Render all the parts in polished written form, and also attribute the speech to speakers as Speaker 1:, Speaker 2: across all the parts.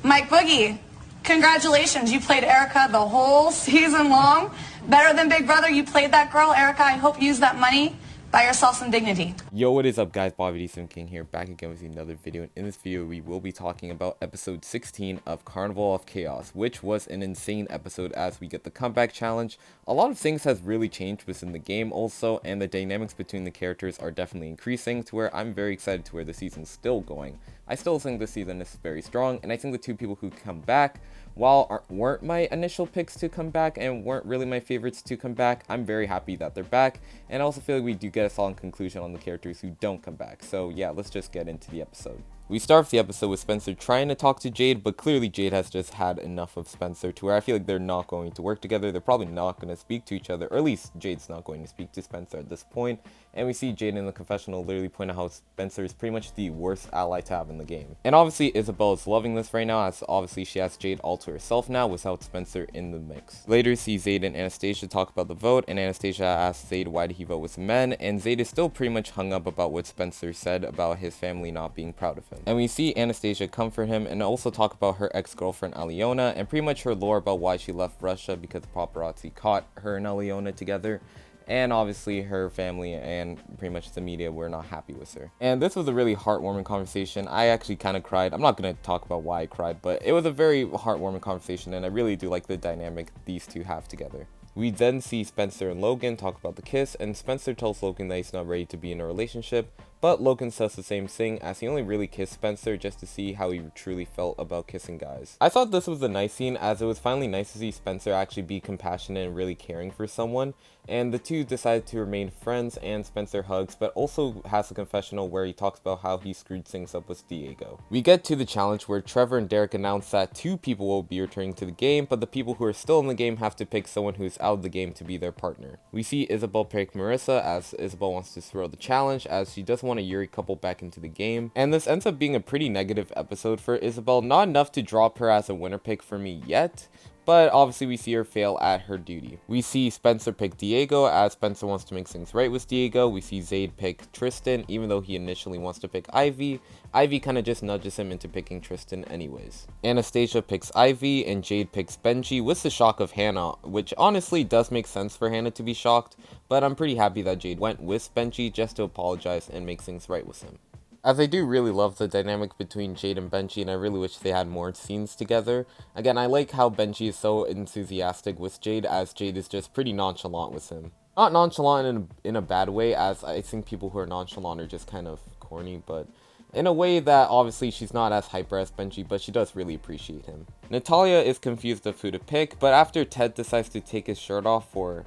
Speaker 1: Mike Boogie, congratulations. You played Erica the whole season long. Better than Big Brother. You played that girl. Erica, I hope you use that money. Buy yourself some dignity.
Speaker 2: Yo, what is up, guys? Bobby D King here, back again with another video. And in this video, we will be talking about episode 16 of Carnival of Chaos, which was an insane episode as we get the comeback challenge. A lot of things has really changed within the game also, and the dynamics between the characters are definitely increasing to where I'm very excited to where the season's still going. I still think this season is very strong, and I think the two people who come back, while weren't my initial picks to come back and weren't really my favorites to come back, I'm very happy that they're back, and I also feel like we do get a solid conclusion on the characters who don't come back. So yeah, let's just get into the episode. We start off the episode with Spencer trying to talk to Jade, but clearly Jade has just had enough of Spencer to where I feel like they're not going to work together. They're probably not going to speak to each other, or at least Jade's not going to speak to Spencer at this point. And we see Jade in the confessional literally point out how Spencer is pretty much the worst ally to have in the game. And obviously Isabel is loving this right now, as obviously she has Jade all to herself now without Spencer in the mix. Later, see Zayd and Anastasia talk about the vote, and Anastasia asks Zayd why did he vote with men, and Zayd is still pretty much hung up about what Spencer said about his family not being proud of him. And we see Anastasia comfort him and also talk about her ex-girlfriend Alyona and pretty much her lore about why she left Russia because the paparazzi caught her and Alyona together. And obviously her family and pretty much the media were not happy with her. And this was a really heartwarming conversation. I actually kind of cried. I'm not going to talk about why I cried, but it was a very heartwarming conversation, and I really do like the dynamic these two have together. We then see Spencer and Logan talk about the kiss, and Spencer tells Logan that he's not ready to be in a relationship, but Logan says the same thing as he only really kissed Spencer just to see how he truly felt about kissing guys. I thought this was a nice scene, as it was finally nice to see Spencer actually be compassionate and really caring for someone, and the two decided to remain friends, and Spencer hugs, but also has a confessional where he talks about how he screwed things up with Diego. We get to the challenge where Trevor and Derek announce that two people will be returning to the game, but the people who are still in the game have to pick someone who is out of the game to be their partner. We see Isabel pick Marissa, as Isabel wants to throw the challenge, as she doesn't want a Yuri couple back into the game, and this ends up being a pretty negative episode for Isabel, not enough to drop her as a winner pick for me yet, but obviously we see her fail at her duty. We see Spencer pick Diego, as Spencer wants to make things right with Diego. We see Zayd pick Tristan, even though he initially wants to pick Ivy. Ivy kind of just nudges him into picking Tristan anyways. Anastasia picks Ivy, and Jade picks Benji, with the shock of Hannah, which honestly does make sense for Hannah to be shocked, but I'm pretty happy that Jade went with Benji just to apologize and make things right with him. As I do really love the dynamic between Jade and Benji, and I really wish they had more scenes together. Again, I like how Benji is so enthusiastic with Jade, as Jade is just pretty nonchalant with him. Not nonchalant in a bad way, as I think people who are nonchalant are just kind of corny, but in a way that obviously she's not as hyper as Benji, but she does really appreciate him. Natalia is confused of who to pick, but after Ted decides to take his shirt off for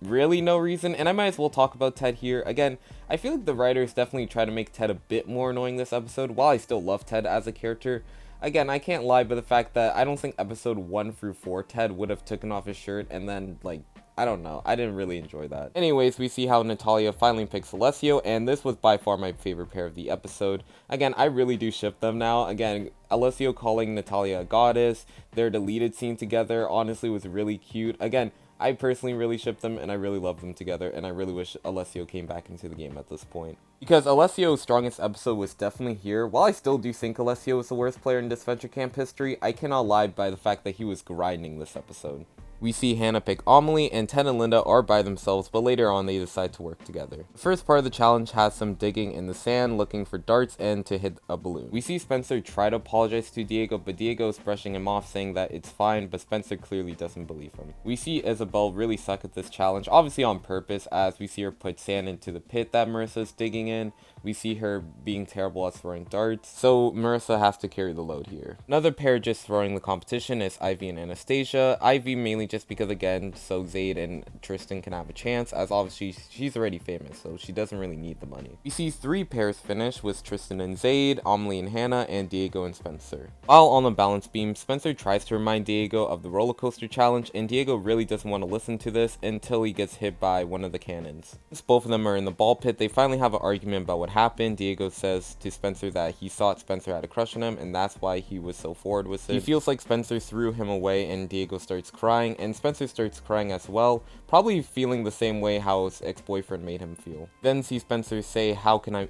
Speaker 2: really no reason, and I might as well talk about Ted here. Again, I feel like the writers definitely try to make Ted a bit more annoying this episode, while I still love Ted as a character. Again, I can't lie by the fact that I don't think episode 1 through 4 Ted would have taken off his shirt, and then, like, I don't know, I didn't really enjoy that. Anyways, we see how Natalia finally picks Alessio, and this was by far my favorite pair of the episode. Again, I really do ship them now. Again, Alessio calling Natalia a goddess, their deleted scene together honestly was really cute. Again, I personally really ship them, and I really love them together, and I really wish Alessio came back into the game at this point. Because Alessio's strongest episode was definitely here. While I still do think Alessio was the worst player in this Venture Camp history, I cannot lie by the fact that he was grinding this episode. We see Hannah pick Amelie, and Ted and Linda are by themselves, but later on they decide to work together. The first part of the challenge has some digging in the sand, looking for darts and to hit a balloon. We see Spencer try to apologize to Diego, but Diego is brushing him off, saying that it's fine, but Spencer clearly doesn't believe him. We see Isabel really suck at this challenge, obviously on purpose, as we see her put sand into the pit that Marissa's digging in. We see her being terrible at throwing darts, so Marissa has to carry the load here. Another pair just throwing the competition is Ivy and Anastasia. Ivy mainly just because, again, so Zayd and Tristan can have a chance, as obviously she's already famous, so she doesn't really need the money. We see 3 pairs finish with Tristan and Zayd, Amelie and Hannah, and Diego and Spencer. While on the balance beam, Spencer tries to remind Diego of the roller coaster challenge, and Diego really doesn't want to listen to this until he gets hit by one of the cannons. Since both of them are in the ball pit, they finally have an argument about what happened. Diego says to Spencer that he thought Spencer had a crush on him, and that's why he was so forward with it. He feels like Spencer threw him away, and Diego starts crying, and Spencer starts crying as well, probably feeling the same way how his ex-boyfriend made him feel. Then see Spencer say, how can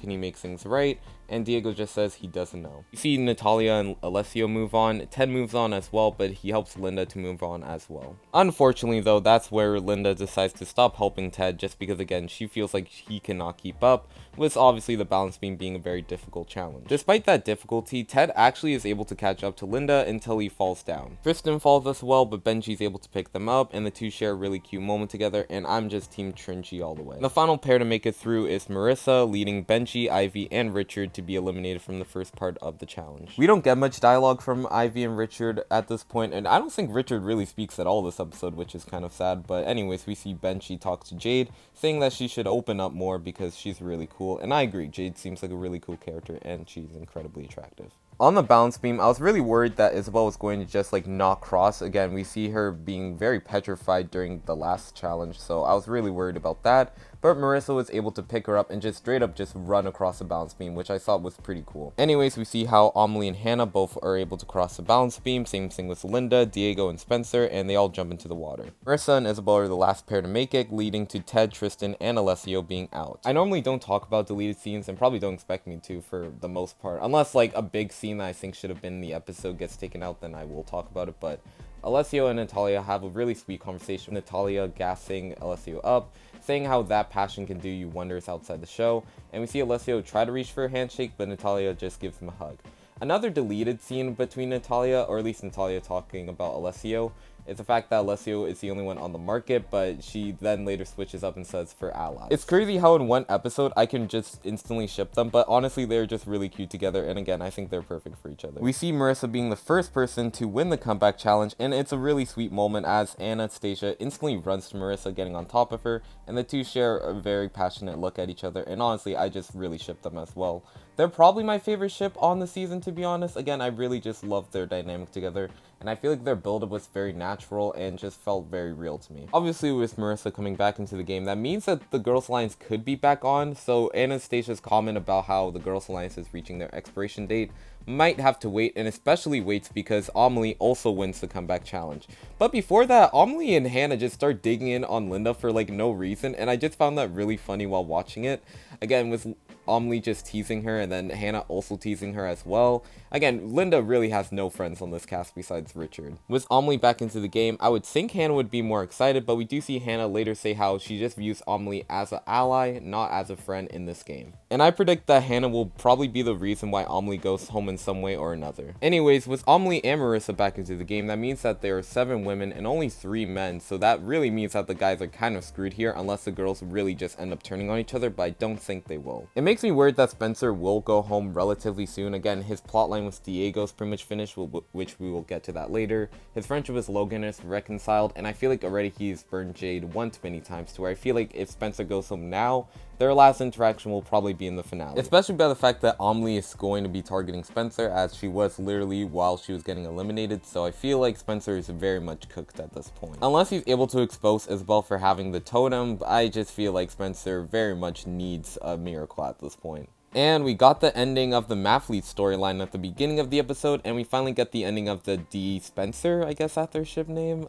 Speaker 2: he make things right? and Diego just says he doesn't know. You see Natalia and Alessio move on. Ted moves on as well, but he helps Linda to move on as well. Unfortunately though, that's where Linda decides to stop helping Ted, just because again she feels like he cannot keep up, with obviously the balance being a very difficult challenge. Despite that difficulty, Ted actually is able to catch up to Linda until he falls down. Tristan falls as well, but Benji's able to pick them up, and the two share a really cute moment together, and I'm just team Trinji all the way. The final pair to make it through is Marissa, leading Benji, Ivy, and Richard to be eliminated from the first part of the challenge. We don't get much dialogue from Ivy and Richard at this point, and I don't think Richard really speaks at all this episode, which is kind of sad, but anyways, we see Benji talk to Jade, saying that she should open up more because she's really cool, and I agree, Jade seems like a really cool character, and she's incredibly attractive. On the balance beam, I was really worried that Isabel was going to just like not cross. Again, we see her being very petrified during the last challenge, so I was really worried about that. But Marissa was able to pick her up and just straight up just run across the balance beam, which I thought was pretty cool. Anyways, we see how Amelie and Hannah both are able to cross the balance beam. Same thing with Linda, Diego, and Spencer, and they all jump into the water. Marissa and Isabel are the last pair to make it, leading to Ted, Tristan, and Alessio being out. I normally don't talk about deleted scenes, and probably don't expect me to for the most part, unless like a big scene that I think should have been in the episode gets taken out, then I will talk about it. But Alessio and Natalia have a really sweet conversation, Natalia gassing Alessio up, saying how that passion can do you wonders outside the show, and we see Alessio try to reach for a handshake, but Natalia just gives him a hug. Another deleted scene between Natalia, or at least Natalia talking about Alessio, is the fact that Alessio is the only one on the market, but she then later switches up and says for allies. It's crazy how in one episode I can just instantly ship them, but honestly they're just really cute together, and again I think they're perfect for each other. We see Marissa being the first person to win the comeback challenge, and it's a really sweet moment as Anastasia instantly runs to Marissa, getting on top of her, and the two share a very passionate look at each other, and honestly I just really ship them as well. They're probably my favorite ship on the season, to be honest. Again, I really just love their dynamic together, and I feel like their build-up was very natural and just felt very real to me. Obviously, with Marissa coming back into the game, that means that the Girls Alliance could be back on, so Anastasia's comment about how the Girls Alliance is reaching their expiration date might have to wait, and especially waits because Amelie also wins the comeback challenge. But before that, Amelie and Hannah just start digging in on Linda for like no reason, and I just found that really funny while watching it. Again, with Amelie just teasing her, and then Hannah also teasing her as well. Again, Linda really has no friends on this cast besides Richard. With Amelie back into the game, I would think Hannah would be more excited, but we do see Hannah later say how she just views Amelie as an ally, not as a friend in this game. And I predict that Hannah will probably be the reason why Amelie goes home in some way or another. Anyways, with Amelie and Marissa back into the game, that means that there are 7 women and only 3 men, so that really means that the guys are kind of screwed here unless the girls really just end up turning on each other, but I don't think they will. It makes me worried that Spencer will go home relatively soon. Again, his plotline with Diego is pretty much finished, which we will get to that later. His friendship with Logan is reconciled, and I feel like already he's burned Jade one too many times, to where I feel like if Spencer goes home now, their last interaction will probably be in the finale. Especially by the fact that Amelie is going to be targeting Spencer, as she was literally while she was getting eliminated, so I feel like Spencer is very much cooked at this point. Unless he's able to expose Isabel for having the totem, I just feel like Spencer very much needs a miracle at this point. And we got the ending of the Mathlete storyline at the beginning of the episode, and we finally get the ending of the D. Spencer, I guess that's their ship name,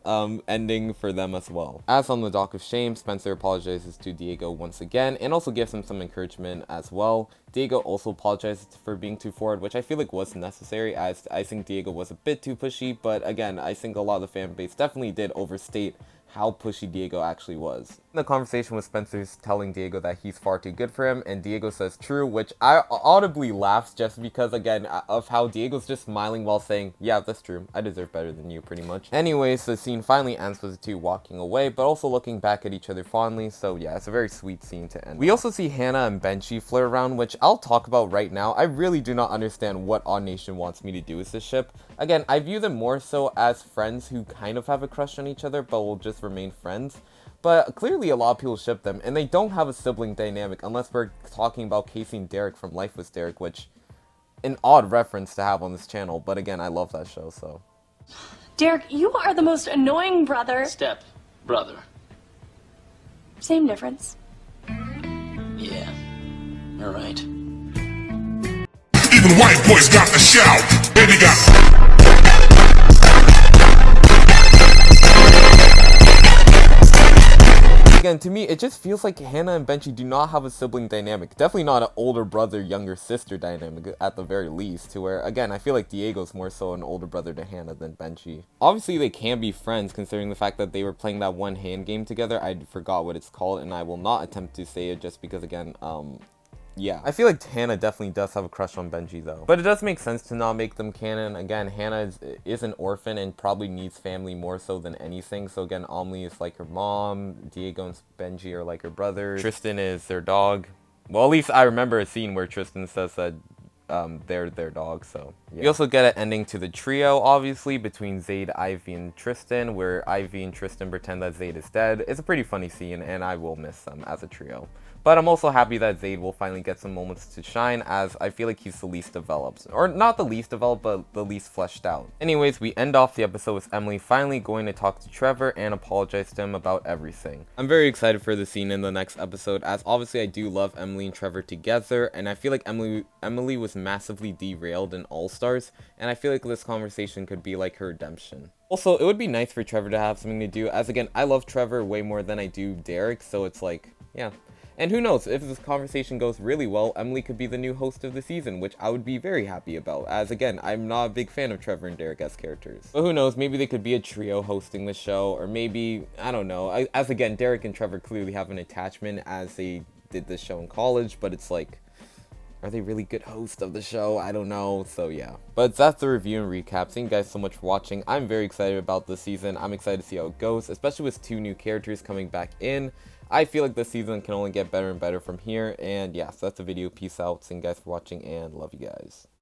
Speaker 2: ending for them as well. As on the dock of shame, Spencer apologizes to Diego once again, and also gives him some encouragement as well. Diego also apologizes for being too forward, which I feel like was necessary, as I think Diego was a bit too pushy, but again, I think a lot of the fan base definitely did overstate how pushy Diego actually was. The conversation with Spencer's telling Diego that he's far too good for him, and Diego says true, which I audibly laughs just because, again, of how Diego's just smiling while saying, yeah, that's true, I deserve better than you, pretty much. Anyways, the scene finally ends with the two walking away, but also looking back at each other fondly, so yeah, it's a very sweet scene to end. We also see Hannah and Benji flirt around, which I'll talk about right now. I really do not understand what Odd Nation wants me to do with this ship. Again, I view them more so as friends who kind of have a crush on each other, but will just remain friends. But clearly a lot of people ship them, and they don't have a sibling dynamic unless we're talking about Casey and Derek from Life with Derek, which an odd reference to have on this channel, but again, I love that show, so.
Speaker 3: Derek, you are the most annoying brother.
Speaker 4: Step brother.
Speaker 3: Same difference.
Speaker 4: Yeah, you're right.
Speaker 5: Even white boys got the shout. Baby got.
Speaker 2: again, to me, it just feels like Hannah and Benji do not have a sibling dynamic. Definitely not an older brother, younger sister dynamic, at the very least, to where, again, I feel like Diego's more so an older brother to Hannah than Benji. Obviously, they can be friends, considering the fact that they were playing that one hand game together. I forgot what it's called, and I will not attempt to say it just because, again, yeah. I feel like Hannah definitely does have a crush on Benji, though. But it does make sense to not make them canon. Again, Hannah is an orphan and probably needs family more so than anything. So again, Amelie is like her mom. Diego and Benji are like her brothers. Tristan is their dog. Well, at least I remember a scene where Tristan says that they're their dog, so yeah. We also get an ending to the trio, obviously, between Zayd, Ivy, and Tristan, where Ivy and Tristan pretend that Zayd is dead. It's a pretty funny scene, and I will miss them as a trio. But I'm also happy that Zayd will finally get some moments to shine, as I feel like he's the least developed. Or not the least developed, but the least fleshed out. Anyways, we end off the episode with Emily finally going to talk to Trevor and apologize to him about everything. I'm very excited for the scene in the next episode, as obviously I do love Emily and Trevor together, and I feel like Emily was massively derailed in All-Stars, and I feel like this conversation could be like her redemption. Also, it would be nice for Trevor to have something to do, as again, I love Trevor way more than I do Derek, so it's like, yeah. And who knows, if this conversation goes really well, Emily could be the new host of the season, which I would be very happy about, as again, I'm not a big fan of Trevor and Derek as characters. But who knows, maybe they could be a trio hosting the show, or maybe, I don't know, as again, Derek and Trevor clearly have an attachment as they did this show in college, but it's like, are they really good hosts of the show? I don't know, so yeah. But that's the review and recap. Thank you guys so much for watching. I'm very excited about this season. I'm excited to see how it goes, especially with 2 new characters coming back in. I feel like this season can only get better and better from here. And yeah, so that's the video. Peace out. Thank you guys for watching and love you guys.